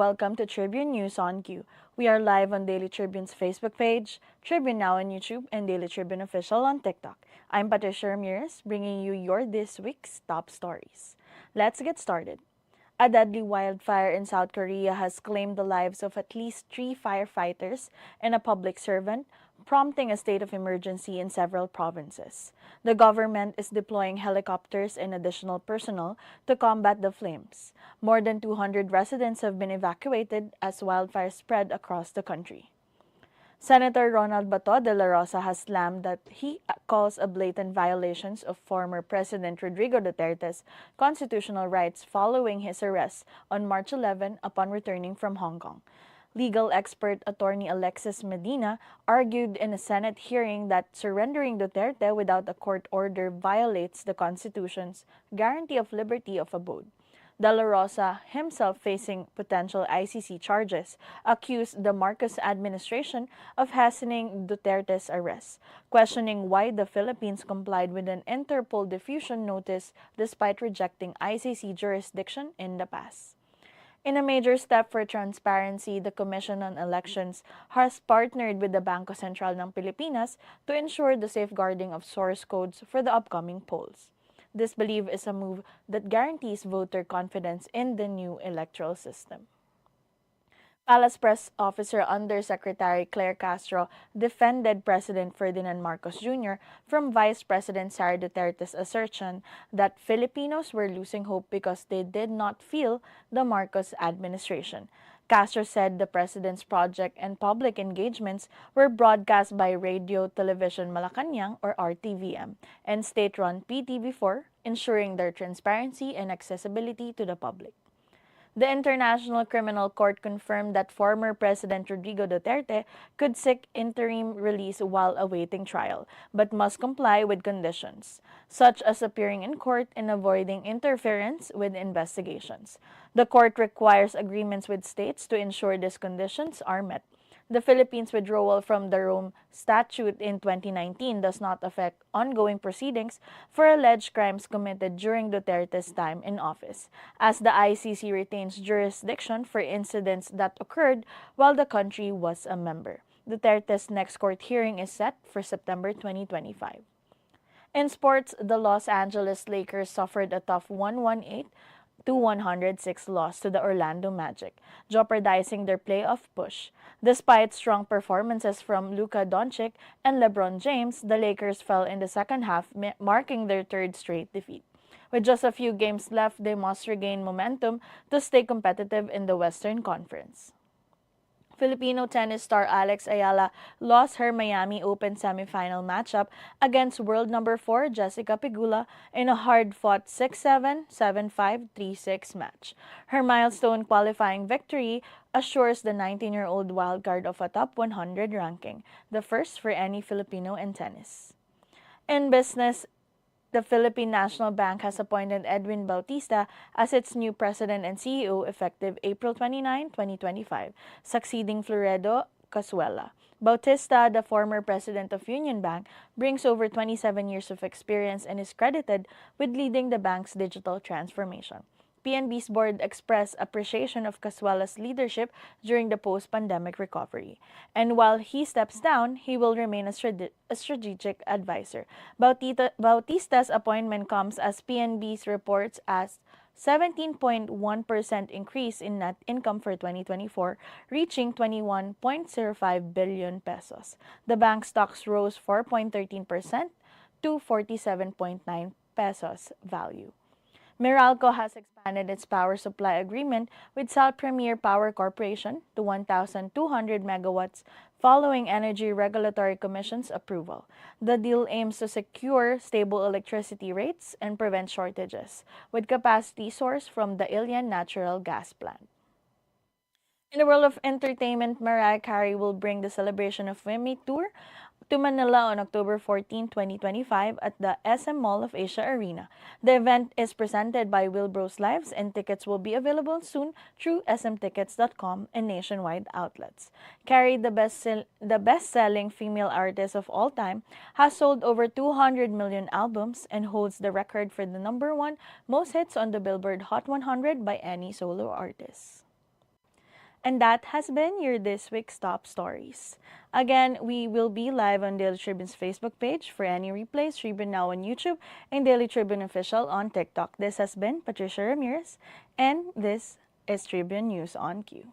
welcome to Tribune News on Q. We are live on Daily Tribune's Facebook page, Tribune Now on YouTube, and Daily Tribune Official on TikTok. I'm Patricia Ramirez, bringing you your this week's top stories. Let's get started. A deadly wildfire in South Korea has claimed the lives of at least 3 firefighters and a public servant, prompting a state of emergency in several provinces. The government is deploying helicopters and additional personnel to combat the flames. More than 200 residents have been evacuated as wildfires spread across the country. Senator Ronald Bato de la Rosa has slammed that he calls a blatant violations of former President Rodrigo Duterte's constitutional rights following his arrest on March 11 upon returning from Hong Kong. Legal expert attorney Alexis Medina argued in a Senate hearing that surrendering Duterte without a court order violates the Constitution's guarantee of liberty of abode. De la Rosa, himself facing potential ICC charges, accused the Marcos administration of hastening Duterte's arrest, questioning why the Philippines complied with an Interpol diffusion notice despite rejecting ICC jurisdiction in the past. In a major step for transparency, the Commission on Elections has partnered with the Bangko Sentral ng Pilipinas to ensure the safeguarding of source codes for the upcoming polls. This belief is a move that guarantees voter confidence in the new electoral system. Palace Press Officer Undersecretary Claire Castro defended President Ferdinand Marcos Jr. from Vice President Sara Duterte's assertion that Filipinos were losing hope because they did not feel the Marcos administration. Castro said the president's project and public engagements were broadcast by Radio Television Malacanang or RTVM and state-run PTV4, ensuring their transparency and accessibility to the public. The International Criminal Court confirmed that former President Rodrigo Duterte could seek interim release while awaiting trial, but must comply with conditions, such as appearing in court and avoiding interference with investigations. The court requires agreements with states to ensure these conditions are met. The Philippines' withdrawal from the Rome Statute in 2019 does not affect ongoing proceedings for alleged crimes committed during Duterte's time in office, as the ICC retains jurisdiction for incidents that occurred while the country was a member. Duterte's next court hearing is set for September 2025. In sports, the Los Angeles Lakers suffered a tough 118-106 loss to the Orlando Magic, jeopardizing their playoff push. Despite strong performances from Luka Doncic and LeBron James, the Lakers fell in the second half, marking their third straight defeat. With just a few games left, they must regain momentum to stay competitive in the Western Conference. Filipino tennis star Alex Ayala lost her Miami Open semifinal matchup against world number 4 Jessica Pegula in a hard-fought 6-7, 7-5, 3-6 match. Her milestone qualifying victory assures the 19-year-old wildcard of a top 100 ranking, the first for any Filipino in tennis. In business, the Philippine National Bank has appointed Edwin Bautista as its new president and CEO effective April 29, 2025, succeeding Floredo Casuela. Bautista, the former president of Union Bank, brings over 27 years of experience and is credited with leading the bank's digital transformation. PNB's board expressed appreciation of Casuela's leadership during the post-pandemic recovery. And while he steps down, he will remain a strategic advisor. Bautista's appointment comes as PNB's reports as 17.1% increase in net income for 2024, reaching 21.05 billion pesos. The bank stocks rose 4.13% to 47.9 pesos value. Meralco has expanded its power supply agreement with South Premier Power Corporation to 1,200 megawatts following Energy Regulatory Commission's approval. The deal aims to secure stable electricity rates and prevent shortages, with capacity sourced from the Ilian Natural Gas Plant. In the world of entertainment, Mariah Carey will bring the Celebration of Women tour to Manila on October 14, 2025 at the SM Mall of Asia Arena. The event is presented by Wilbros Lives and tickets will be available soon through smtickets.com and nationwide outlets. Carey, the best-selling female artist of all time, has sold over 200 million albums and holds the record for the #1 most hits on the Billboard Hot 100 by any solo artist. And that has been your this week's top stories. Again, we will be live on Daily Tribune's Facebook page. For any replays, Tribune Now on YouTube and Daily Tribune Official on TikTok. This has been Patricia Ramirez, and this is Tribune News on Cue.